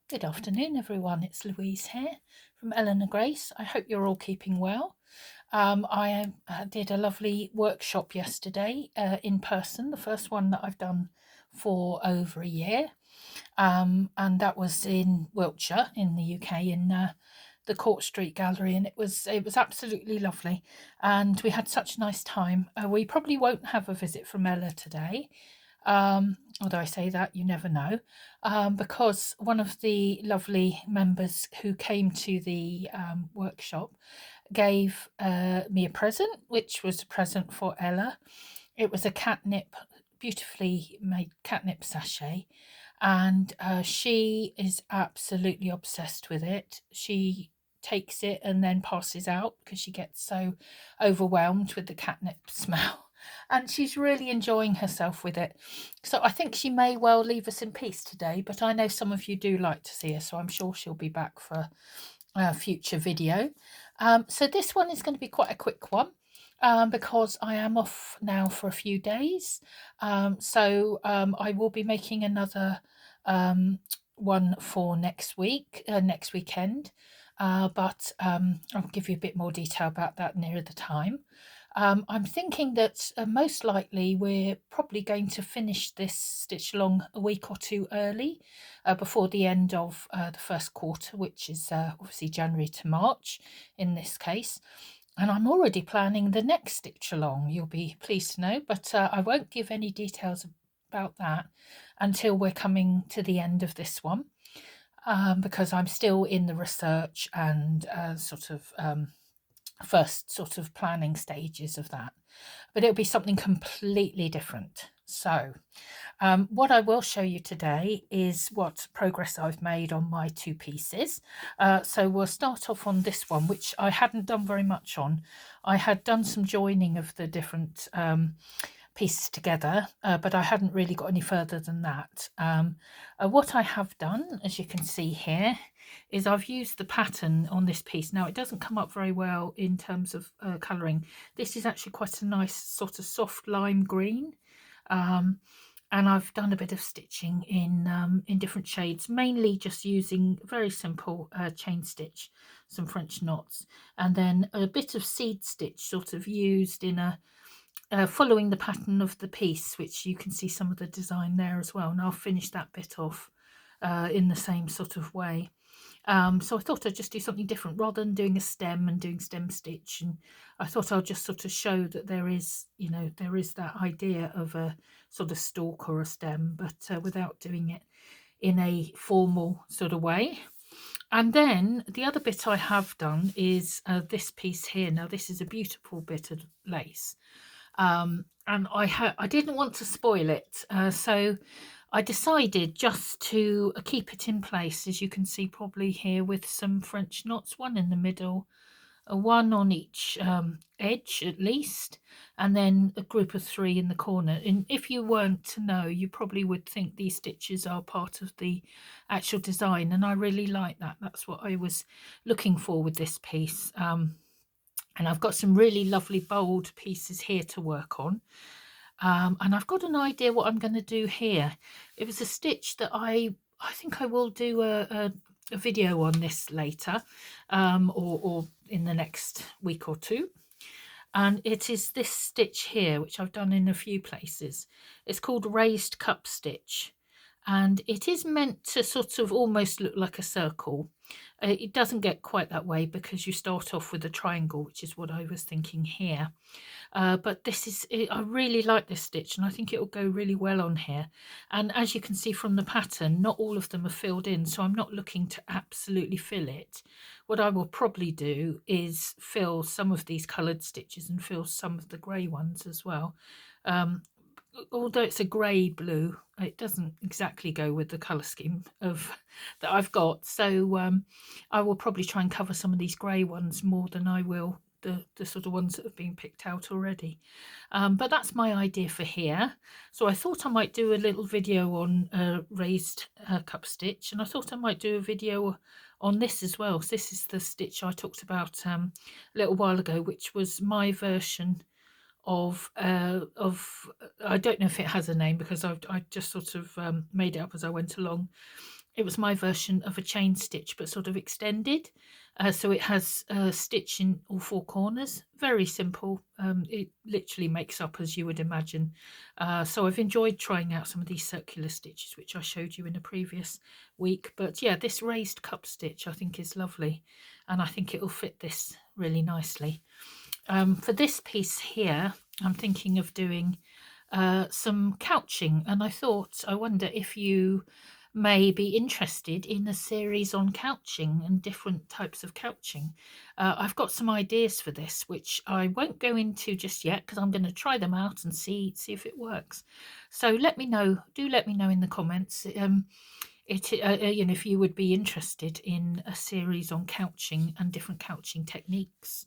Good afternoon, everyone. It's Louise here from Eleanor Grace. I hope you're all keeping well. I did a lovely workshop yesterday in person, the first one that I've done for over a year, and that was in Wiltshire in the UK in the Court Street Gallery, and it was absolutely lovely, and we had such a nice time. We probably won't have a visit from Ella today. Although I say that, you never know, because one of the lovely members who came to the workshop gave me a present, which was a present for Ella. It was a catnip, beautifully made catnip sachet, and she is absolutely obsessed with it. She takes it and then passes out because she gets so overwhelmed with the catnip smell. And she's really enjoying herself with it. So I think she may well leave us in peace today, but I know some of you do like to see her, so I'm sure she'll be back for a future video. So this one is going to be quite a quick one. Because I am off now for a few days. So I will be making another one for next week, next weekend. But I'll give you a bit more detail about that nearer the time. I'm thinking that most likely we're probably going to finish this stitch along a week or two early, before the end of the first quarter, which is obviously January to March in this case. And I'm already planning the next stitch along, you'll be pleased to know, but I won't give any details about that until we're coming to the end of this one, because I'm still in the research and first sort of planning stages of that. But it'll be something completely different. So what I will show you today is what progress I've made on my two pieces. So we'll start off on this one, which I hadn't done very much on. I had done some joining of the different pieces together, but I hadn't really got any further than that. What I have done, as you can see here, is I've used the pattern on this piece. Now, it doesn't come up very well in terms of colouring. This is actually quite a nice sort of soft lime green. And I've done a bit of stitching in different shades, mainly just using very simple chain stitch, some French knots, and then a bit of seed stitch sort of used in a following the pattern of the piece, which you can see some of the design there as well. And I'll finish that bit off in the same sort of way. So I thought I'd just do something different rather than doing a stem and doing stem stitch. And I thought I'll just sort of show that there is, there is that idea of a sort of stalk or a stem, but without doing it in a formal sort of way. And then the other bit I have done is this piece here. Now, this is a beautiful bit of lace. And I didn't want to spoil it. So I decided just to keep it in place, as you can see probably here, with some French knots, one in the middle, one on each edge at least, and then a group of 3 in the corner. And if you weren't to know, you probably would think these stitches are part of the actual design, and I really like that. That's what I was looking for with this piece. And I've got some really lovely bold pieces here to work on. And I've got an idea what I'm going to do here. It was a stitch that I think I will do a video on this later, or in the next week or two. And it is this stitch here, which I've done in a few places. It's called raised cup stitch, and it is meant to sort of almost look like a circle. It doesn't get quite that way because you start off with a triangle, which is what I was thinking here. But this is, I really like this stitch, and I think it will go really well on here. And as you can see from the pattern, not all of them are filled in, so I'm not looking to absolutely fill it. What I will probably do is fill some of these coloured stitches and fill some of the grey ones as well. Although it's a grey blue, it doesn't exactly go with the colour scheme of that I've got. So I will probably try and cover some of these grey ones more than I will the sort of ones that have been picked out already. But that's my idea for here. So I thought I might do a little video on raised cup stitch, and I thought I might do a video on this as well. So this is the stitch I talked about a little while ago, which was my version of I don't know if it has a name because I just sort of made it up as I went along. it was my version of a chain stitch, but sort of extended. So it has a stitch in all four corners. Very simple. It literally makes up as you would imagine. So I've enjoyed trying out some of these circular stitches, which I showed you in a previous week. But yeah, this raised cup stitch I think is lovely, and I think it will fit this really nicely. For this piece here, I'm thinking of doing some couching, and I wonder if you may be interested in a series on couching and different types of couching. I've got some ideas for this, which I won't go into just yet because I'm going to try them out and see if it works. So let me know. Do let me know in the comments. If you would be interested in a series on couching and different couching techniques,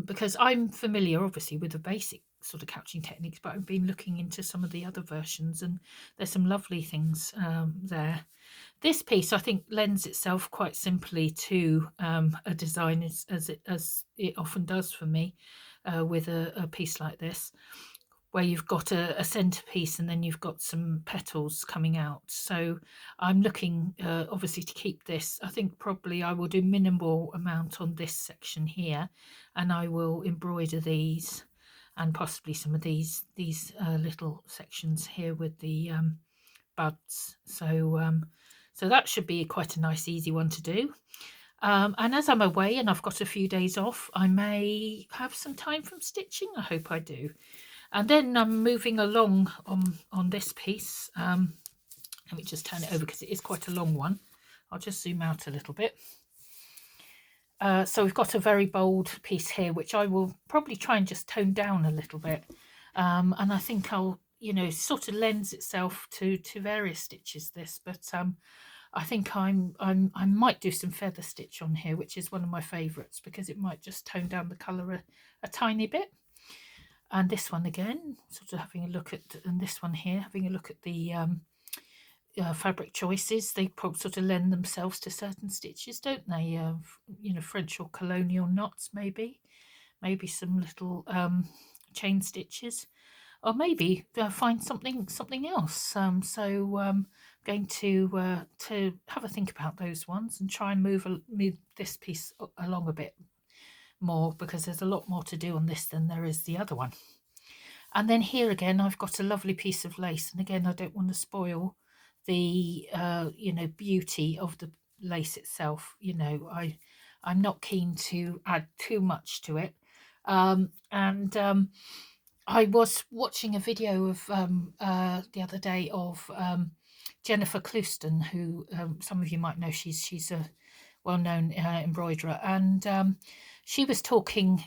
because I'm familiar, obviously, with the basic sort of couching techniques, but I've been looking into some of the other versions, and there's some lovely things there. This piece, I think, lends itself quite simply to a design, as it often does for me with a piece like this, where you've got a centerpiece and then you've got some petals coming out. So I'm looking obviously to keep this. I think probably I will do minimal amount on this section here, and I will embroider these and possibly some of these little sections here with the buds. So that should be quite a nice easy one to do. And as I'm away and I've got a few days off, I may have some time from stitching. I hope I do. And then I'm moving along on this piece. Let me just turn it over because it is quite a long one. I'll just zoom out a little bit. So we've got a very bold piece here, which I will probably try and just tone down a little bit. And I think I'll, sort of lends itself to various stitches, this, but I think I might do some feather stitch on here, which is one of my favourites because it might just tone down the colour a tiny bit. And this one again, sort of having a look at, and this one here, having a look at the fabric choices. They probably sort of lend themselves to certain stitches, don't they? French or colonial knots, maybe some little chain stitches, or maybe find something else. So I'm going to have a think about those ones and try and move this piece along a bit more, because there's a lot more to do on this than there is the other one. And then here again, I've got a lovely piece of lace, and again, I don't want to spoil the beauty of the lace itself. I'm not keen to add too much to it. I was watching a video of the other day of Jennifer Clouston, who some of you might know. She's a well-known embroiderer, and she was talking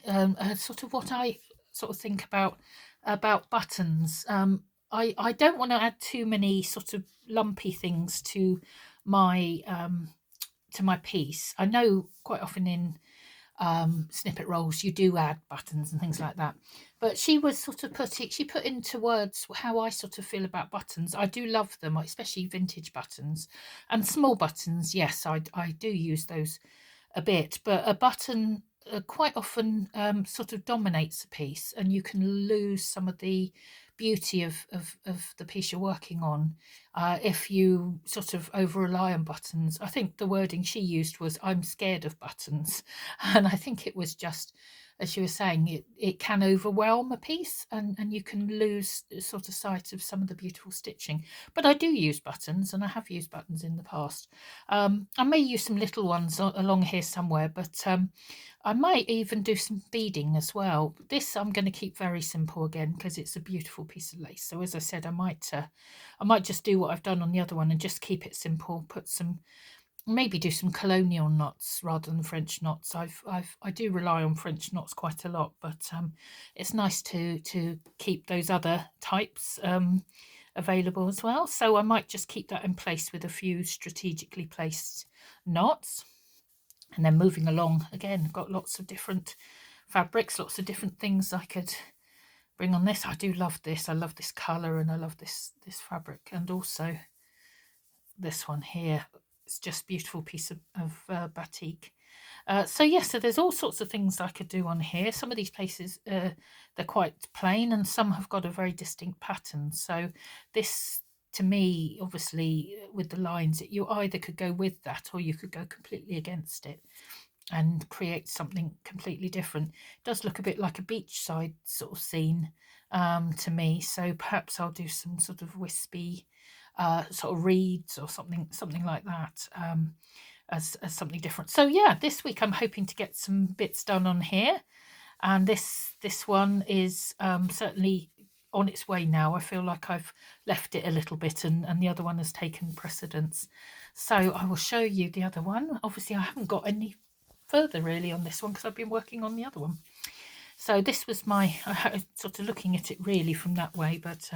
sort of what I sort of think about buttons. I don't want to add too many sort of lumpy things to my piece. I know quite often in snippet rolls you do add buttons and things like that, but she was sort of she put into words how I sort of feel about buttons. I do love them, especially vintage buttons and small buttons. Yes, I do use those a bit, but a button quite often sort of dominates a piece, and you can lose some of the beauty of the piece you're working on if you sort of over rely on buttons. I think the wording she used was, "I'm scared of buttons," and I think it was just, as she was saying, it can overwhelm a piece, and you can lose sort of sight of some of the beautiful stitching. But I do use buttons, and I have used buttons in the past. I may use some little ones along here somewhere, but I might even do some beading as well. This I'm going to keep very simple again because it's a beautiful piece of lace. So as I said, I might just do what I've done on the other one and just keep it simple. Maybe do some colonial knots rather than French knots. I do rely on French knots quite a lot, but it's nice to keep those other types available as well. So I might just keep that in place with a few strategically placed knots. And then moving along, again, got lots of different fabrics, lots of different things I could bring on this. I do love this. I love this colour, and I love this fabric, and also this one here. It's just beautiful piece of batik. So there's all sorts of things I could do on here. Some of these places, they're quite plain, and some have got a very distinct pattern. So this to me, obviously, with the lines, you either could go with that or you could go completely against it and create something completely different. It does look a bit like a beachside sort of scene to me, so perhaps I'll do some sort of wispy sort of reeds or something like that, as something different. So yeah, this week I'm hoping to get some bits done on here, and this one is certainly on its way now. I feel like I've left it a little bit, and the other one has taken precedence. So I will show you the other one. Obviously I haven't got any further really on this one because I've been working on the other one. So this was my sort of looking at it really from that way, but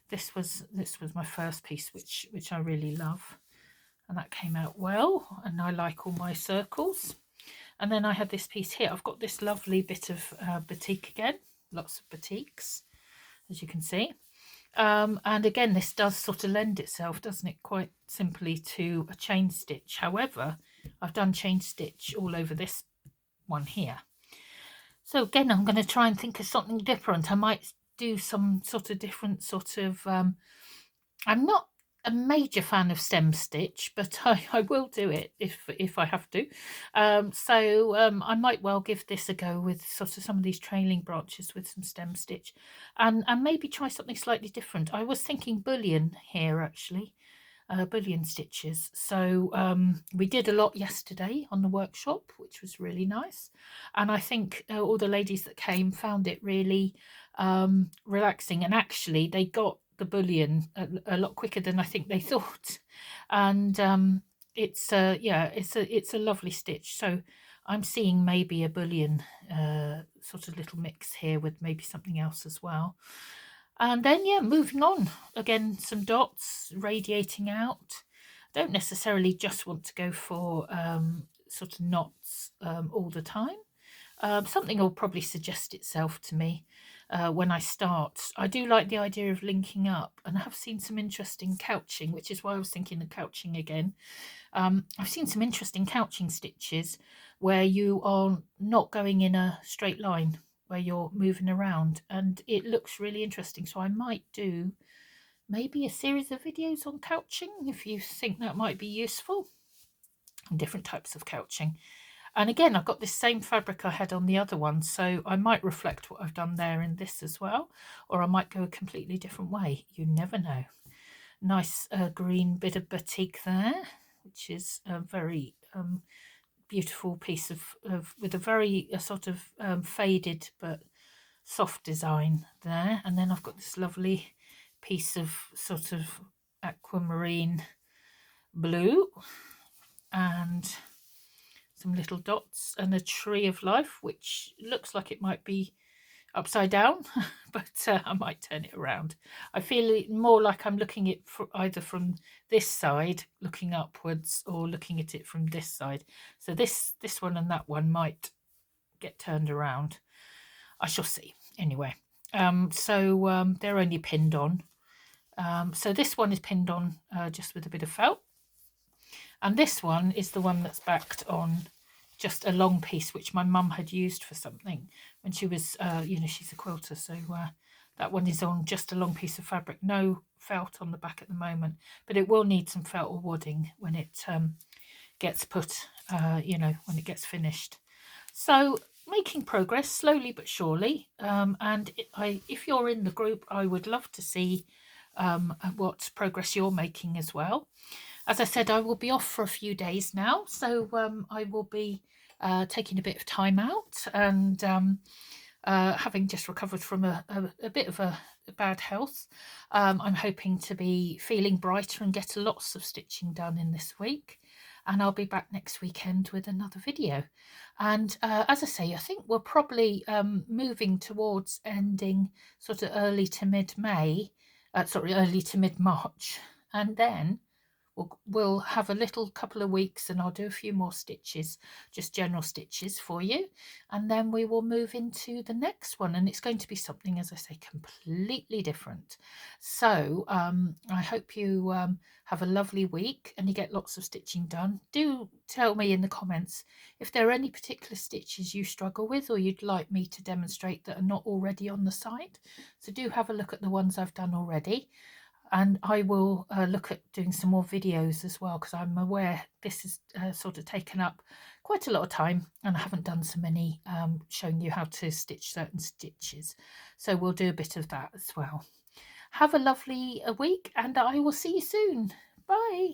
this was my first piece, which I really love, and that came out well, and I like all my circles. And then I had this piece here. I've got this lovely bit of batik again, lots of batiks, as you can see. And again, this does sort of lend itself, doesn't it, quite simply to a chain stitch. However, I've done chain stitch all over this one here. So again, I'm going to try and think of something different. I might do some sort of different sort of, I'm not a major fan of stem stitch, but I will do it if I have to. So I might well give this a go with sort of some of these trailing branches with some stem stitch, and maybe try something slightly different. I was thinking bullion here actually, bullion stitches. So we did a lot yesterday on the workshop, which was really nice, and I think all the ladies that came found it really relaxing, and actually they got the bullion a lot quicker than I think they thought, and it's a lovely stitch. So I'm seeing maybe a bullion sort of little mix here with maybe something else as well. And then, yeah, moving on, again, some dots radiating out. Don't necessarily just want to go for sort of knots all the time. Something will probably suggest itself to me when I start. I do like the idea of linking up, and I have seen some interesting couching, which is why I was thinking of couching again. I've seen some interesting couching stitches where you are not going in a straight line, where you're moving around, and it looks really interesting. So I might do maybe a series of videos on couching if you think that might be useful, and different types of couching. And again, I've got this same fabric I had on the other one, so I might reflect what I've done there in this as well, or I might go a completely different way. You never know. Nice green bit of batik there, which is a very beautiful piece of with a very sort of faded but soft design there. And then I've got this lovely piece of sort of aquamarine blue and some little dots and a tree of life, which looks like it might be upside down, but I might turn it around. I feel it more like I'm looking at it either from this side looking upwards or looking at it from this side. So this one and that one might get turned around. I shall see. Anyway, so they're only pinned on. So this one is pinned on just with a bit of felt, and this one is the one that's backed on just a long piece which my mum had used for something when she was she's a quilter, so that one is on just a long piece of fabric, no felt on the back at the moment, but it will need some felt or wadding when it gets put when it gets finished. So making progress slowly but surely, and if you're in the group, I would love to see what progress you're making as well. As I said, I will be off for a few days now, so I will be taking a bit of time out, and having just recovered from a bit of a bad health, I'm hoping to be feeling brighter and get lots of stitching done in this week. And I'll be back next weekend with another video. And as I say, I think we're probably moving towards ending sort of early to mid-May, early to mid-March, and then we'll have a little couple of weeks and I'll do a few more stitches, just general stitches for you, and then we will move into the next one, and it's going to be something, as I say, completely different. So I hope you have a lovely week and you get lots of stitching done. Do tell me in the comments if there are any particular stitches you struggle with or you'd like me to demonstrate that are not already on the site. So do have a look at the ones I've done already. And I will look at doing some more videos as well, because I'm aware this has sort of taken up quite a lot of time, and I haven't done so many showing you how to stitch certain stitches. So we'll do a bit of that as well. Have a lovely week, and I will see you soon. Bye.